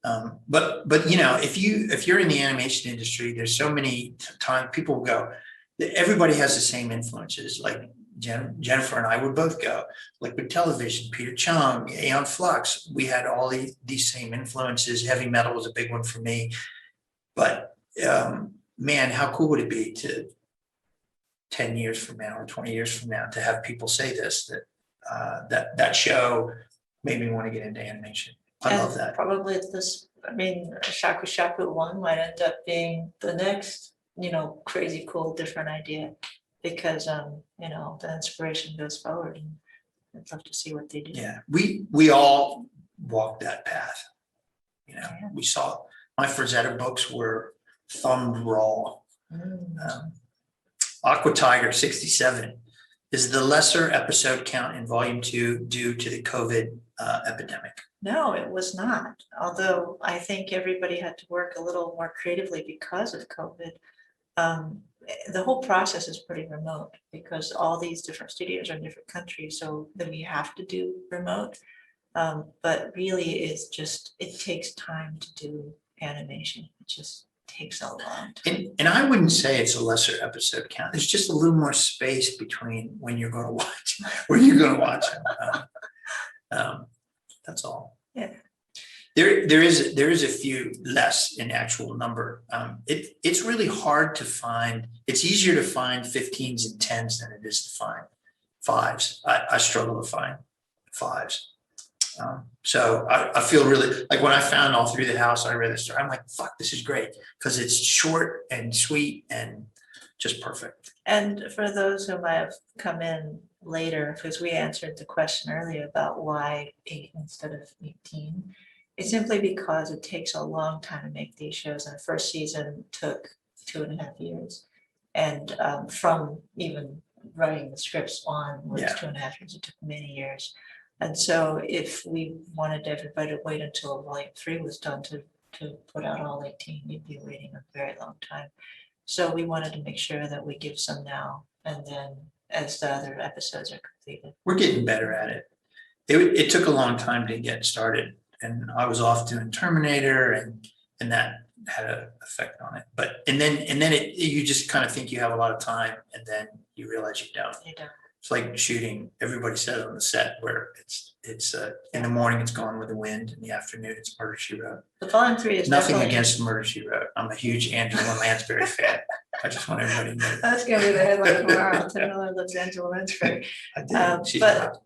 But you know, if you're in the animation industry, there's so many times people will go, everybody has the same influences. Like Jennifer and I would both go. Liquid Television, Peter Chung, Aeon Flux. We had all these same influences. Heavy metal was a big one for me. But man, how cool would it be to 10 years from now or 20 years from now to have people say this, that show made me want to get into animation. I love that. Probably this, I mean, Shaku Shaku 1 might end up being the next, you know, crazy cool, different idea. Because, you know, the inspiration goes forward, and I'd love to see what they do. Yeah, we all walked that path. You know, Yeah. we saw, my Frazetta books were thumbed raw. Mm. Aqua Tiger 67. Is the lesser episode count in volume 2 due to the COVID epidemic? No, it was not, although I think everybody had to work a little more creatively because of COVID. The whole process is pretty remote because all these different studios are in different countries, so then we have to do remote. But really it's just, it takes time to do animation. It just takes a long time. And I wouldn't say it's a lesser episode count. There's just a little more space between when you're going to watch, where you're going to watch them. That's all. Yeah. There is a few less in actual number. It's really hard to find. It's easier to find 15s and 10s than it is to find 5s. I struggle to find 5s. So I feel really like when I found All Through the House, I read the story. I'm like, fuck, this is great because it's short and sweet and just perfect. And for those who might have come in later, because we answered the question earlier about why 8 instead of 18, it's simply because it takes a long time to make these shows. And the first season took 2.5 years. And from even writing the scripts on was 2.5 years, it took many years. And so if we wanted everybody to wait until volume 3 was done to put out all 18, we'd be waiting a very long time. So we wanted to make sure that we give some now, and then as the other episodes are completed. We're getting better at it. It took a long time to get started, and I was off doing Terminator, and that had an effect on it. But and then you just kind of think you have a lot of time, and then you realize you don't. You know, It's like shooting. Everybody said on the set where it's in the morning it's Gone with the Wind, in the afternoon it's Murder, She Wrote. the volume 3 is Nothing definitely- against Murder, She Wrote. I'm a huge Angela Lansbury fan. I just want everybody to know. That's gonna be the headline tomorrow. Tim Miller loves Angela Lansbury. I did. She's But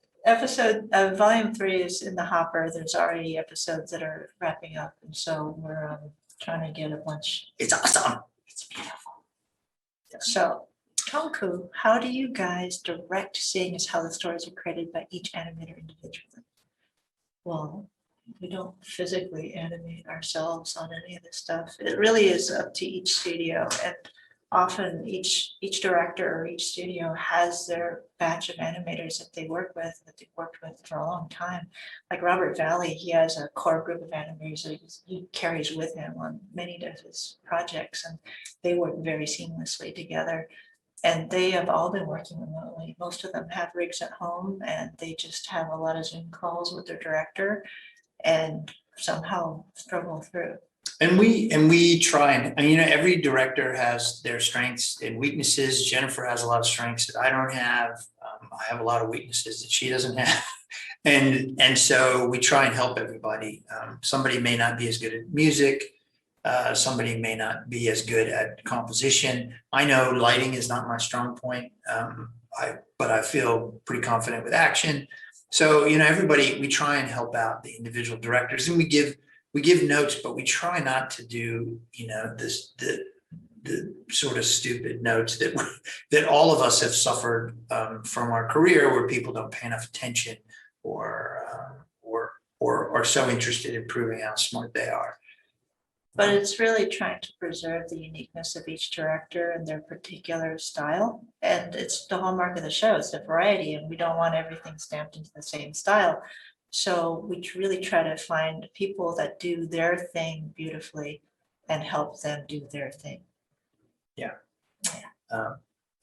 volume 3 is in the hopper. There's already episodes that are wrapping up, and so we're trying to get a bunch. It's awesome. It's beautiful. So, Tonku, how do you guys direct, seeing as how the stories are created by each animator individually? Well, we don't physically animate ourselves on any of this stuff. It really is up to each studio, and often each director or each studio has their batch of animators that they work with, that they've worked with for a long time. Like Robert Valley, he has a core group of animators that he carries with him on many of his projects, and they work very seamlessly together. And they have all been working remotely. Most of them have rigs at home, and they just have a lot of Zoom calls with their director and somehow struggle through. And we try and you know, every director has their strengths and weaknesses. Jennifer has a lot of strengths that I don't have. I have a lot of weaknesses that she doesn't have. And so we try and help everybody. Somebody may not be as good at music. Somebody may not be as good at composition. I know lighting is not my strong point, but I feel pretty confident with action. So, you know, everybody, we try and help out the individual directors, and we give notes, but we try not to do, you know, the sort of stupid notes that all of us have suffered from our career, where people don't pay enough attention or are so interested in proving how smart they are. But it's really trying to preserve the uniqueness of each director and their particular style. And it's the hallmark of the show, it's the variety, and we don't want everything stamped into the same style. So we really try to find people that do their thing beautifully and help them do their thing.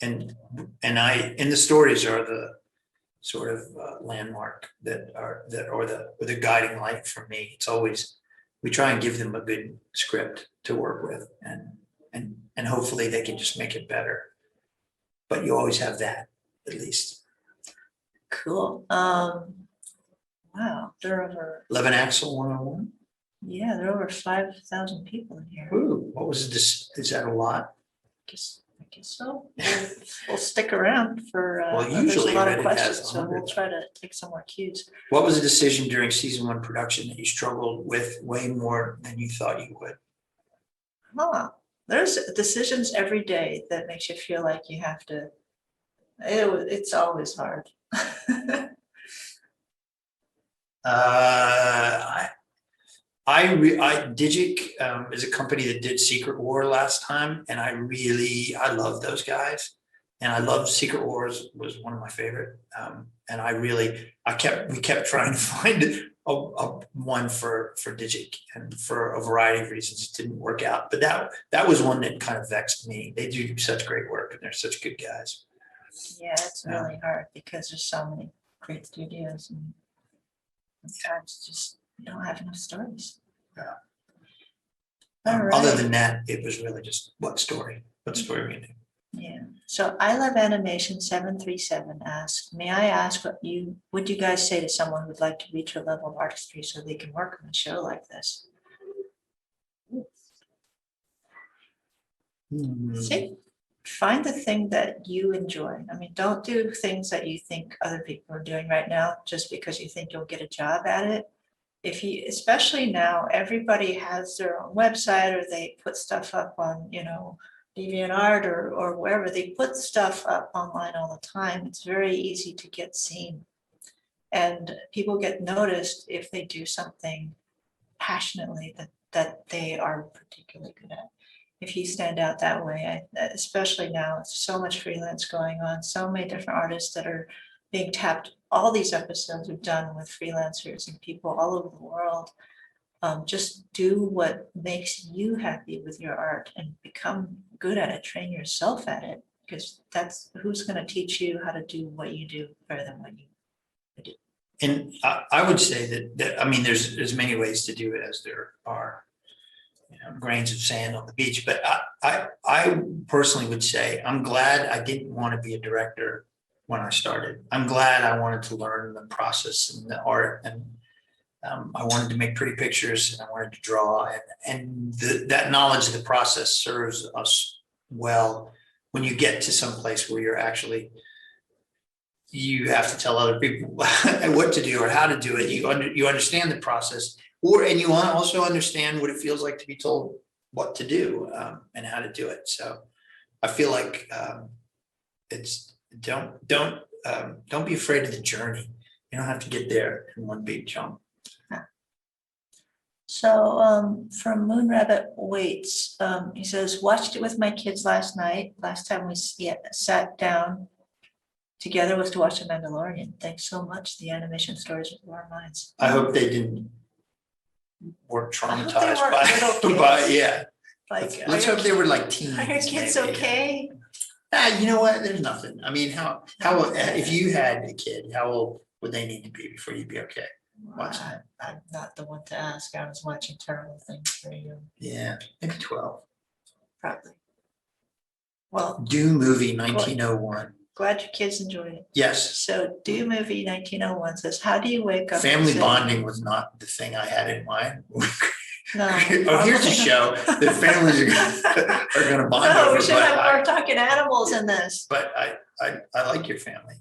And the stories are the sort of landmark that are the guiding light for me. It's always, we try and give them a good script to work with, and hopefully they can just make it better. But you always have that, at least. Cool. Wow, there are over, 11 Axle 101. yeah, there are over 5,000 people in here. Ooh, what was this? Is that a lot? I guess so. We'll stick around for, Well, there's a usually lot of Reddit has questions, so we'll 100. try to take some more cues. What was a decision during season 1 production that you struggled with way more than you thought you would? There's decisions every day that makes you feel like you have to, it's always hard. Digic is a company that did Secret War last time, and I love those guys, and I love Secret Wars was one of my favorite, and we kept trying to find a one for Digic, and for a variety of reasons it didn't work out, but that was one that kind of vexed me. They do such great work, and they're such good guys. Yeah, it's really hard because there's so many great studios, and sometimes just you don't have enough stories. Yeah. All right. Other than that, it was really just what story we knew. Yeah. So I Love Animation 737 asks, may I ask what you guys say to someone who'd like to reach a level of artistry so they can work on a show like this? See, find the thing that you enjoy. I mean, don't do things that you think other people are doing right now just because you think you'll get a job at it. Especially now, everybody has their own website, or they put stuff up on, DeviantArt or wherever. They put stuff up online all the time. It's very easy to get seen. And people get noticed if they do something passionately that they are particularly good at. If you stand out that way, especially now, it's so much freelance going on, so many different artists that are being tapped. All these episodes we've done with freelancers and people all over the world. Just do what makes you happy with your art and become good at it, train yourself at it, because that's who's going to teach you how to do what you do better than what you do. And I would say that I mean, there's many ways to do it, as there are grains of sand on the beach. But I personally would say I'm glad I didn't want to be a director when I started. I'm glad I wanted to learn the process and the art, and I wanted to make pretty pictures, and I wanted to draw, and that knowledge of the process serves us well when you get to some place where you have to tell other people what to do or how to do it. You understand the process, and you want to also understand what it feels like to be told what to do and how to do it. So I feel like don't be afraid of the journey. You don't have to get there in one big jump. So from Moon Rabbit Waits, he says, watched it with my kids last night. Last time we sat down together was to watch The Mandalorian. Thanks so much. The animation stories blew our minds. I hope they didn't work traumatized by yeah. Like, Let's hope they were like teens. Are your kids maybe. Okay? You know what? There's nothing. I mean, how if you had a kid, how old would they need to be before you'd be okay? I'm not the one to ask. I was watching terrible things for you. Yeah, maybe 12. Probably. Well, Do movie 1901. glad your kids enjoyed it. Yes. So Do Movie 1901 says, how do you wake up? Family and say- bonding was not the thing I had in mind. No. Oh, here's a show that families are going to bond No, over. we should have more talking animals in this. But I like your family.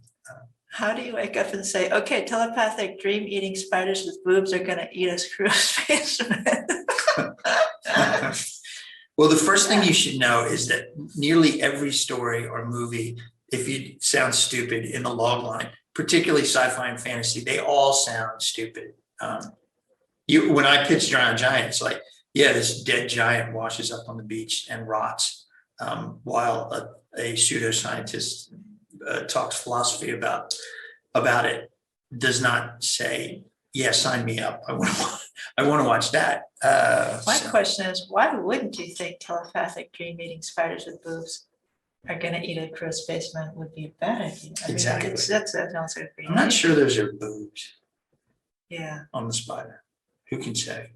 How do you wake up and say, okay, telepathic dream eating spiders with boobs are gonna eat us crew spacemen? Well, the first thing you should know is that nearly every story or movie, if you sound stupid in the log line, particularly sci-fi and fantasy, they all sound stupid. When I pitched Drowned Giant, it's like, yeah, this dead giant washes up on the beach and rots, while a pseudoscientist talks philosophy about it. Does not say, yeah, sign me up. I want to watch that. My question is, why wouldn't you think telepathic dream eating spiders with boobs are gonna eat a crew spaceman would be a bad idea? I mean, Exactly. That's also pretty. I'm not sure those are boobs Yeah. on the spider. Who can say?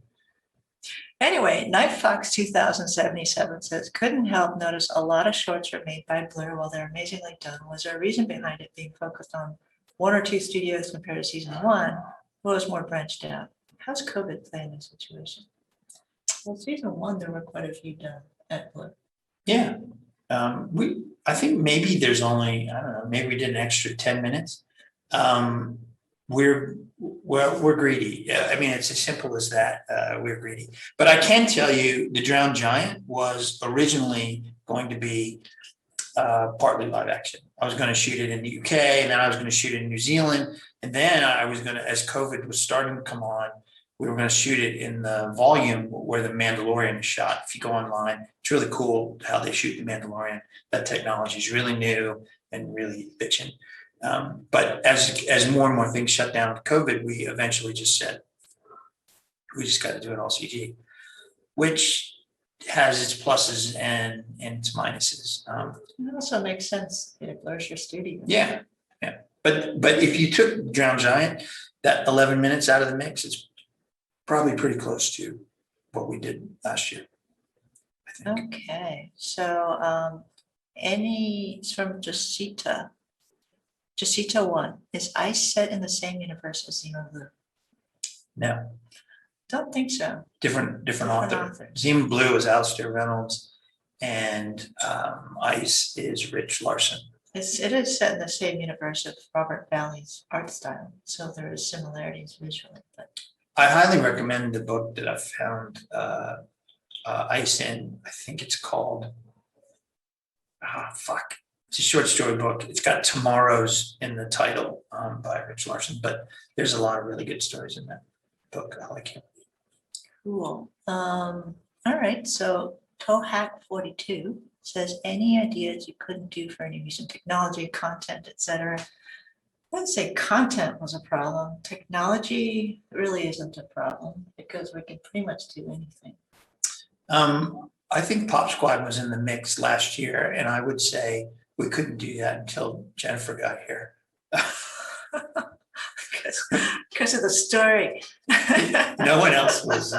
Anyway, Night Fox 2077 says, couldn't help notice a lot of shorts were made by Blur. While they're amazingly done, was there a reason behind it being focused on one or two studios compared to season one, or was more branched out? How's COVID playing the situation? Well, season one, there were quite a few done at Blur. Yeah. I think maybe there's only, I don't know, maybe we did an extra 10 minutes. We're greedy. I mean, it's as simple as that. We're greedy. But I can tell you the Drowned Giant was originally going to be partly live action. I was going to shoot it in the UK, and then I was going to shoot it in New Zealand. And then I was going to, as COVID was starting to come on, we were going to shoot it in the volume where the Mandalorian is shot. If you go online, it's really cool how they shoot the Mandalorian. That technology is really new and really bitching. But as more and more things shut down with COVID, we eventually just said, we just got to do it all CG, which has its pluses and its minuses. It also makes sense. It blurs your studio. Yeah. But if you took Drowned Giant, that 11 minutes out of the mix, it's probably pretty close to what we did last year, I think. Okay, so it's from Jacita. Jacita 1, is Ice set in the same universe as Zima Blue? No, Don't think so. different author. authors. Zima Blue is Alistair Reynolds, and Ice is Rich Larson. It is set in the same universe of Robert Valley's art style, so there is similarities visually, but I highly recommend the book that I found Ice in. I think it's called, it's a short story book. It's got Tomorrow's in the title by Rich Larson, but there's a lot of really good stories in that book. I like him. cool. All right, so Tohack42 says, any ideas you couldn't do for any reason, technology, content, etc. I wouldn't say content was a problem. Technology really isn't a problem because we can pretty much do anything. I think Pop Squad was in the mix last year, and I would say we couldn't do that until Jennifer got here. Because of the story. No one else was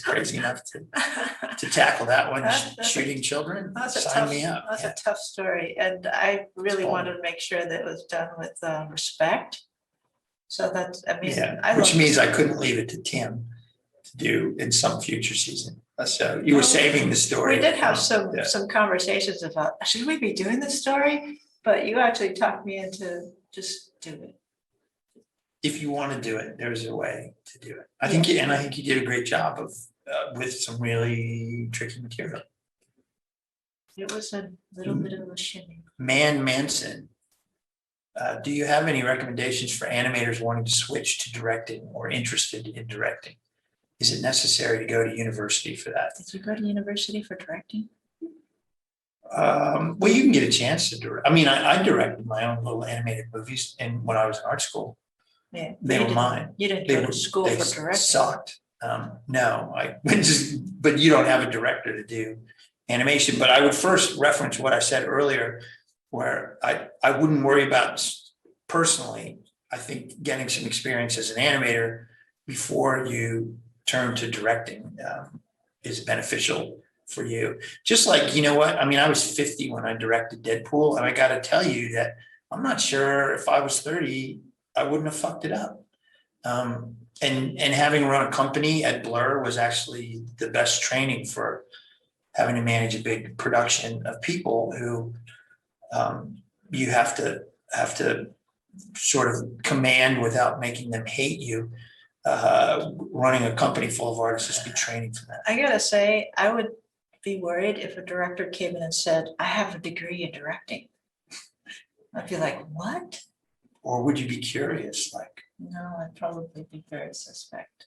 crazy enough to tackle that one. Shooting children, sign me up. That's a tough story, and I really wanted to make sure that it was done with respect. So that's, I mean, yeah, which means I couldn't leave it to Tim to do in some future season. So you were saving the story. We did have some conversations about, should we be doing this story? But you actually talked me into just do it. If you want to do it, there's a way to do it. I think you did a great job of with some really tricky material. It was a little bit of a shimmy. Manson, do you have any recommendations for animators wanting to switch to directing or interested in directing? Is it necessary to go to university for that? Did you go to university for directing? Well, you can get a chance to direct. I mean, I directed my own little animated movies when I was in art school. Yeah, They were mine. You didn't go to school for directing. Sucked. No, but you don't have a director to do animation. But I would first reference what I said earlier, where I wouldn't worry about personally. I think getting some experience as an animator before you turn to directing is beneficial for you. Just like, you know what? I mean, I was 50 when I directed Deadpool, and I got to tell you that I'm not sure if I was 30, I wouldn't have fucked it up. And having run a company at Blur was actually the best training for having to manage a big production of people who you have to sort of command without making them hate you. running a company full of artists, just be training for that. I gotta say, I would be worried if a director came in and said, I have a degree in directing. I'd be like, what? Or would you be curious, like, No, I'd probably be very suspect.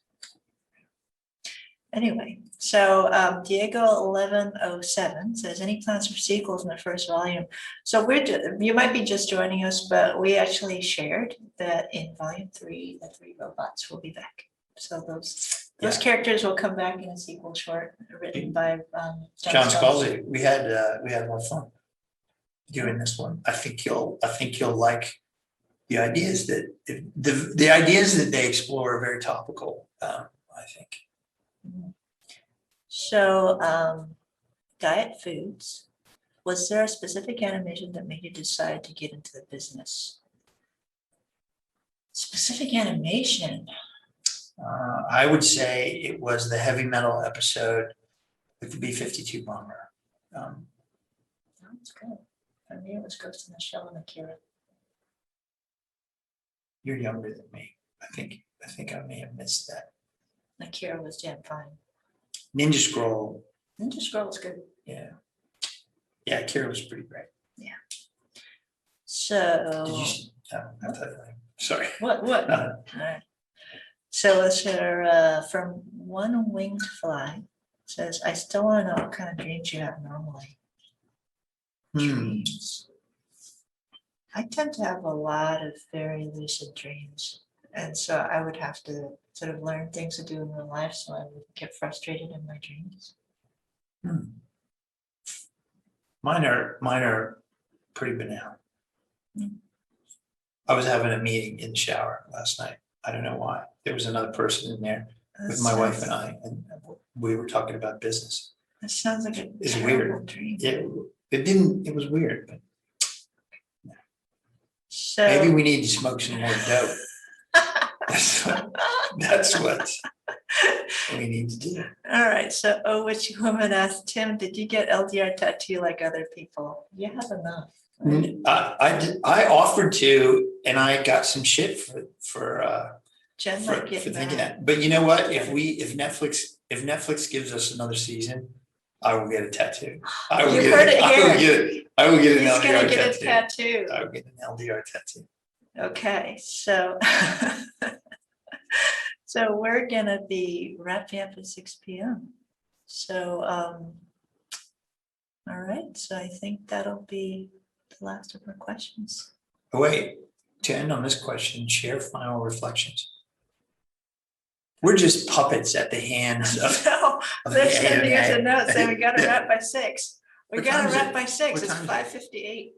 Anyway, so Diego 1107 says, any plans for sequels in the first volume? So you might be just joining us, but we actually shared that in volume 3, the 3 robots will be back. So those characters will come back in a sequel short written by John Scalzi. We had more fun doing this one. I think you'll like the ideas that the ideas that they explore are very topical. I think. So Diet Foods, was there a specific animation that made you decide to get into the business? Specific animation. I would say it was the heavy metal episode with the B-52 bomber. That's good. For me, it was Ghost in the Shell and Akira. You're younger than me. I think I may have missed that. Akira was damn fine. Ninja Scroll. Ninja Scroll was good. Yeah. Yeah, Akira was pretty great. Yeah. So. Did you? I thought, sorry. What? All right. So let's hear from One Winged Fly. Says, I still want to know what kind of dreams you have normally. Dreams. I tend to have a lot of very lucid dreams. And so I would have to sort of learn things to do in real life so I would get frustrated in my dreams. Mine are pretty banal. I was having a meeting in the shower last night. I don't know why. There was another person in there with my wife and I, and we were talking about business. That sounds like a It's terrible weird. dream. It was weird, but So maybe we need to smoke some more dope. That's what we need to do. all right. So Witchy Woman asked Tim, did you get LDR tattoo like other people? You have enough. Right? I offered to, and I got some shit for Jen might get thinking mad. that. But you know what? If Netflix gives us another season, I will get a tattoo. I will You get heard it. it I will get an He's gonna LDR get a tattoo. tattoo. I will get an LDR tattoo. Okay, so so we're gonna be wrapping up at 6 p.m. So all right, so I think that'll be the last of our questions. Oh, wait, to end on this question, share final reflections. We're just puppets at the hands of. No, of they're the sending us a AMA. note saying we gotta wrap by 6. We What gotta time is wrap it? by 6. What It's time is it? 5:58.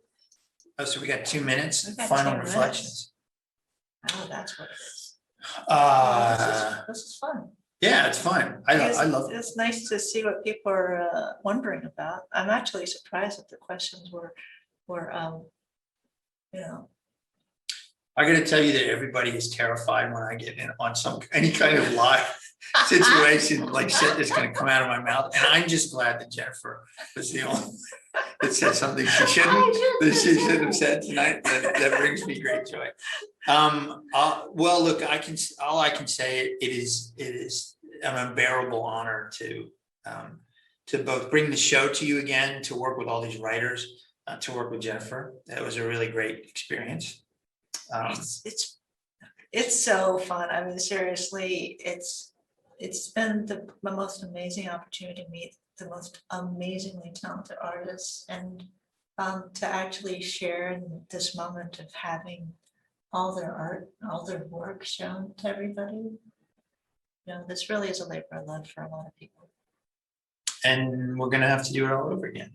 Oh, so we got 2 minutes, We got final 2 minutes. reflections. Oh, that's what it is. This is fun. Yeah, it's fun. I love it. It's nice to see what people are wondering about. I'm actually surprised that the questions were, you know, I gotta tell you that everybody is terrified when I get in on any kind of live situation, like shit that's gonna come out of my mouth. And I'm just glad that Jennifer was the only that said something she shouldn't have said tonight. That brings me great joy. Well, look, all I can say, it is an unbearable honor to both bring the show to you again, to work with all these writers, to work with Jennifer. That was a really great experience. it's so fun. I mean, seriously, it's been the most amazing opportunity to meet the most amazingly talented artists and to actually share in this moment of having all their art, all their work shown to everybody. You know, this really is a labor of love for a lot of people. And we're gonna have to do it all over again.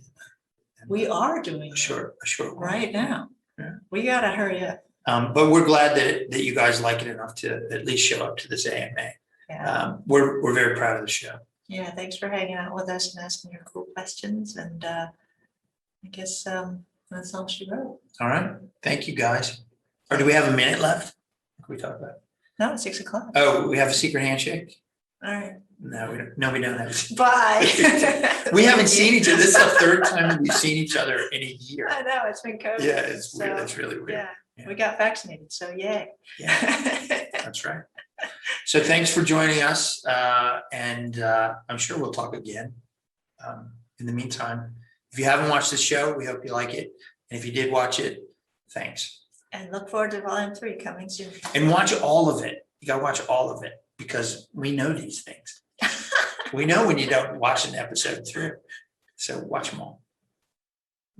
We are doing A it short one. right now. Yeah. We gotta hurry up. But we're glad that you guys like it enough to at least show up to this AMA. Yeah. We're very proud of the show. Yeah, thanks for hanging out with us and asking your cool questions. And I guess that's all she wrote. All right. Thank you, guys. Or do we have a minute left? What can we talk about? No, it's 6 o'clock. Oh, we have a secret handshake? All right. No, we don't. No, we don't have. Bye. We haven't seen each other. This is the third time we've seen each other in a year. I know, it's been COVID. Yeah, it's weird. so, That's really weird. Yeah, Yeah. we got vaccinated, so yay. Yeah, that's right. So thanks for joining us, and I'm sure we'll talk again. In the meantime, if you haven't watched the show, we hope you like it. And if you did watch it, thanks. And look forward to volume 3 coming soon. And watch all of it. You gotta watch all of it because we know these things. We know when you don't watch an episode through. So watch them all.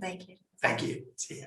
Thank you. Thank you. See ya.